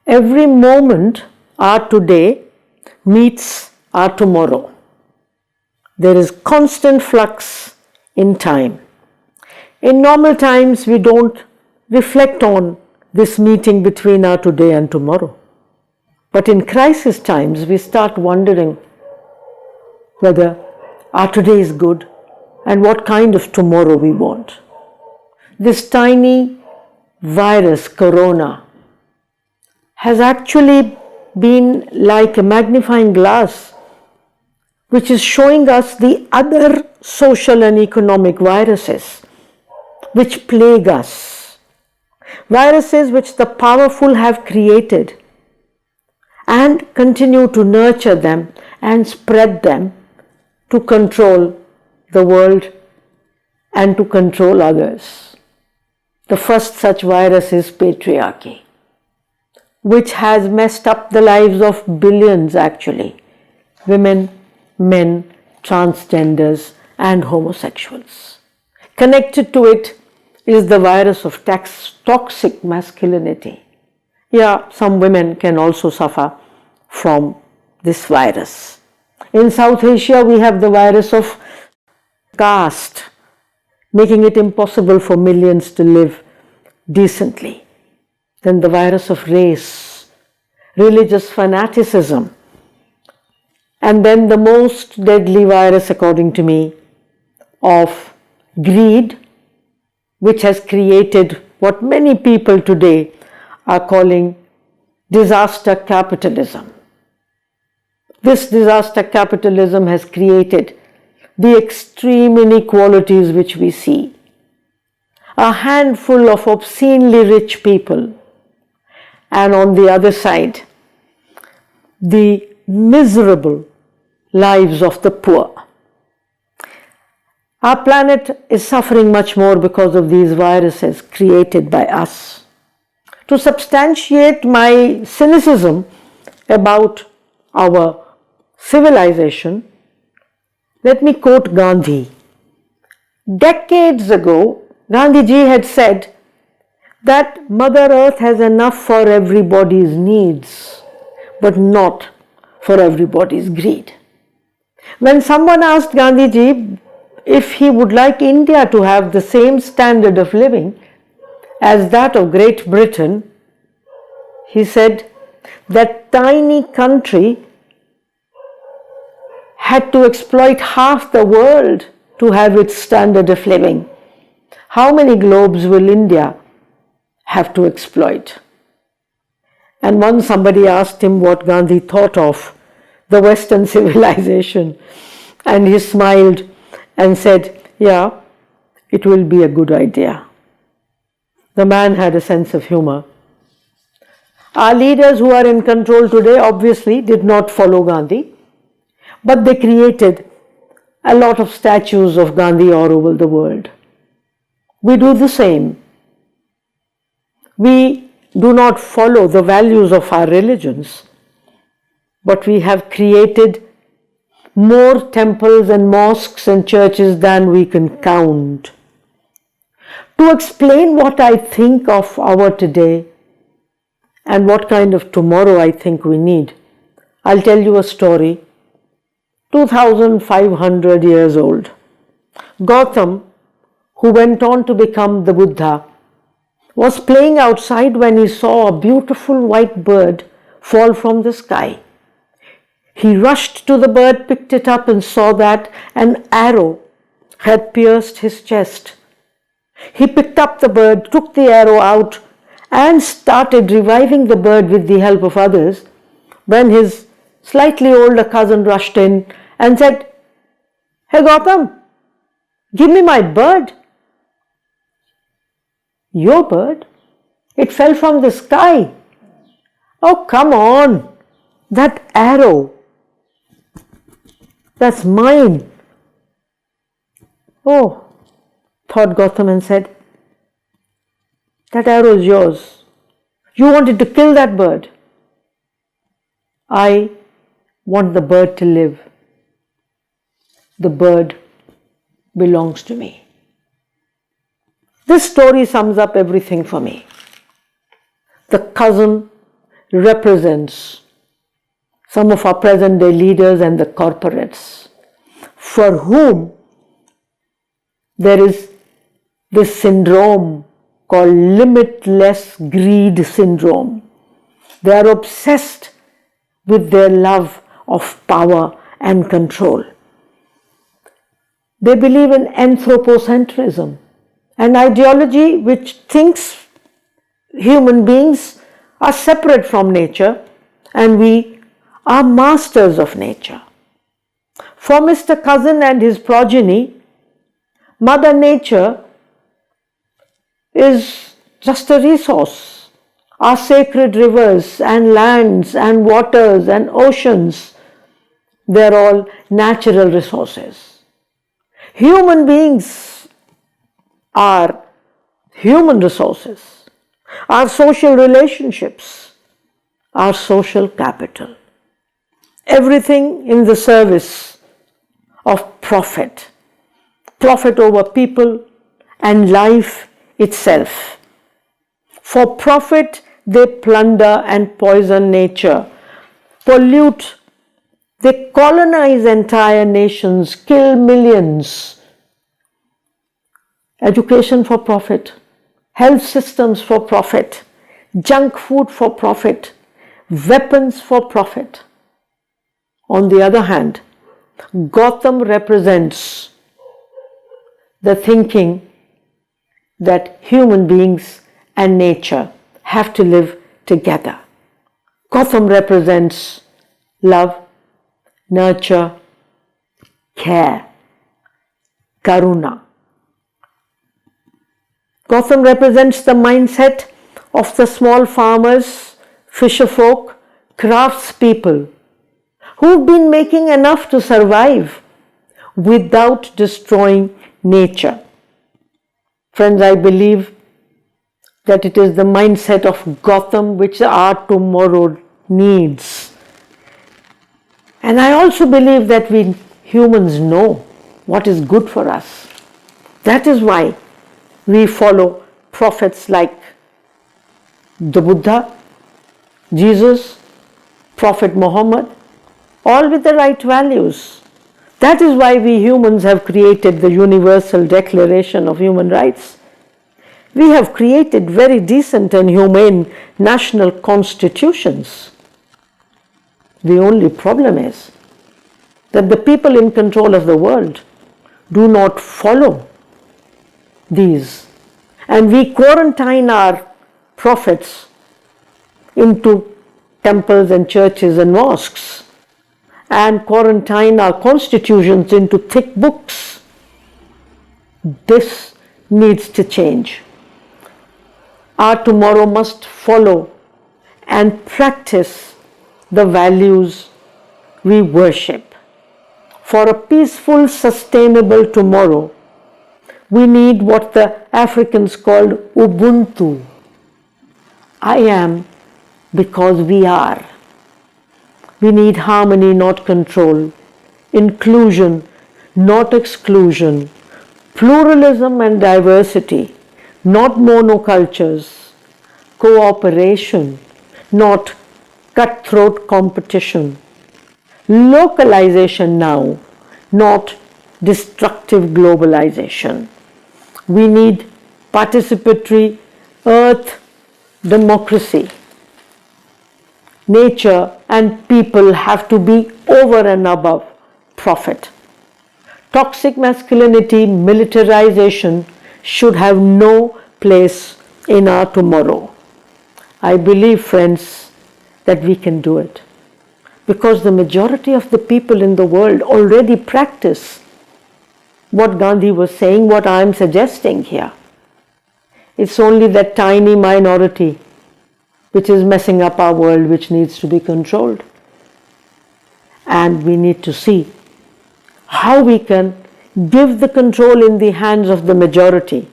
Every moment, our today, meets our tomorrow. There is constant flux in time. In normal times, we don't reflect on this meeting between our today and tomorrow. But in crisis times, we start wondering whether our today is good and what kind of tomorrow we want. This tiny virus, corona, has actually been like a magnifying glass which is showing us the other social and economic viruses which plague us. Viruses which the powerful have created and continue to nurture them and spread them to control the world and to control others. The first such virus is patriarchy, which has messed up the lives of billions actually. Women, men, transgenders and homosexuals. Connected to it is the virus of toxic masculinity. Yeah, some women can also suffer from this virus. In South Asia, we have the virus of caste, making it impossible for millions to live decently. Then the virus of race, religious fanaticism, and then the most deadly virus, according to me, of greed, which has created what many people today are calling disaster capitalism. This disaster capitalism has created the extreme inequalities which we see. A handful of obscenely rich people, and on the other side, the miserable lives of the poor. Our planet is suffering much more because of these viruses created by us. To substantiate my cynicism about our civilization, let me quote Gandhi. Decades ago, Gandhiji had said that Mother Earth has enough for everybody's needs, but not for everybody's greed. When someone asked Gandhiji if he would like India to have the same standard of living as that of Great Britain, he said that tiny country had to exploit half the world to have its standard of living. How many globes will India have to exploit? And once somebody asked him what Gandhi thought of the Western civilization, and he smiled and said, yeah, it will be a good idea. The man had a sense of humor. Our leaders who are in control today obviously did not follow Gandhi, but they created a lot of statues of Gandhi all over the world. We do the same. We do not follow the values of our religions, but we have created more temples and mosques and churches than we can count. To explain what I think of our today and what kind of tomorrow I think we need, I'll tell you a story 2,500 years old. Gautam, who went on to become the Buddha, was playing outside when he saw a beautiful white bird fall from the sky. He rushed to the bird, picked it up and saw that an arrow had pierced his chest. He picked up the bird, took the arrow out and started reviving the bird with the help of others when his slightly older cousin rushed in and said, "Hey Gautam, give me my bird." "Your bird? It fell from the sky." "Oh, come on, that arrow, that's mine." "Oh," thought Gautam and said, "that arrow is yours. You wanted to kill that bird." "I want the bird to live. The bird belongs to me." This story sums up everything for me. The cousin represents some of our present day leaders and the corporates, for whom there is this syndrome called limitless greed syndrome. They are obsessed with their love of power and control. They believe in anthropocentrism, an ideology which thinks human beings are separate from nature and we are masters of nature. For Mr. Cousin and his progeny, Mother Nature is just a resource. Our sacred rivers and lands and waters and oceans, they're all natural resources. Human beings are human resources. Our social relationships, our social capital. Everything in the service of profit. Profit over people and life itself. For profit, they plunder and poison nature, pollute, they colonize entire nations, kill millions. Education for profit, health systems for profit, junk food for profit, weapons for profit. On the other hand, Gotham represents the thinking that human beings and nature have to live together. Gotham represents love, nurture, care, karuna. Gotham represents the mindset of the small farmers, fisherfolk, craftspeople who've been making enough to survive without destroying nature. Friends, I believe that it is the mindset of Gotham which our tomorrow needs. And I also believe that we humans know what is good for us. That is why we follow prophets like the Buddha, Jesus, Prophet Muhammad, all with the right values. That is why we humans have created the Universal Declaration of Human Rights. We have created very decent and humane national constitutions. The only problem is that the people in control of the world do not follow these. And we quarantine our prophets into temples and churches and mosques, and quarantine our constitutions into thick books. This needs to change. Our tomorrow must follow and practice the values we worship. For a peaceful, sustainable tomorrow, we need what the Africans called Ubuntu. I am because we are. We need harmony, not control, inclusion, not exclusion, pluralism and diversity, not monocultures, cooperation, not cutthroat competition, localization now, not destructive globalization. We need participatory earth democracy. Nature and people have to be over and above profit. Toxic masculinity, militarization should have no place in our tomorrow. I believe, friends, that we can do it, because the majority of the people in the world already practice what Gandhi was saying, what I am suggesting here. It's only that tiny minority which is messing up our world, which needs to be controlled. And we need to see how we can give the control in the hands of the majority,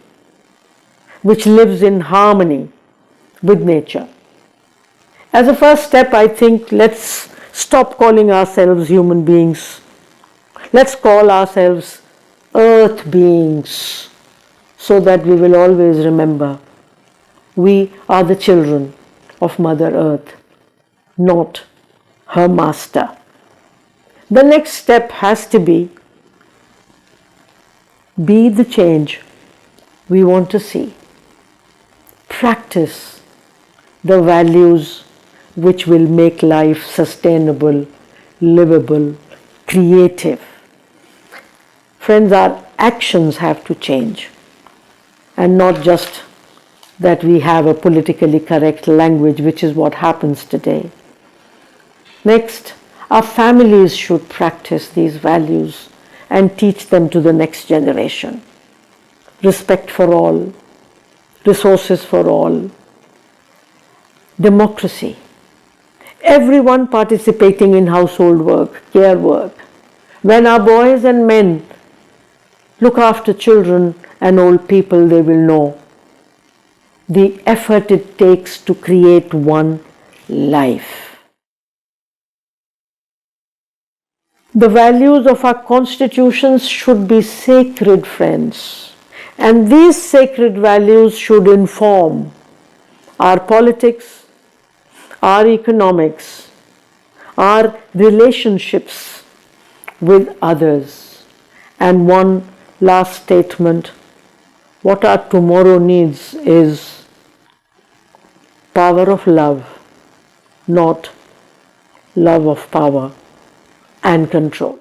which lives in harmony with nature. As a first step, I think let's stop calling ourselves human beings. Let's call ourselves earth beings, so that we will always remember we are the children of Mother Earth. not her master. The next step has to be the change we want to see. Practice the values which will make life sustainable, livable, creative. Friends, our actions have to change, and not just that we have a politically correct language, which is what happens today. Next, our families should practice these values and teach them to the next generation. Respect for all, resources for all, democracy, everyone participating in household work, care work. When our boys and men look after children and old people, they will know the effort it takes to create one life. The values of our constitutions should be sacred, friends, and these sacred values should inform our politics, our economics, our relationships with others. And one last statement, what our tomorrow needs is power of love, not love of power and control.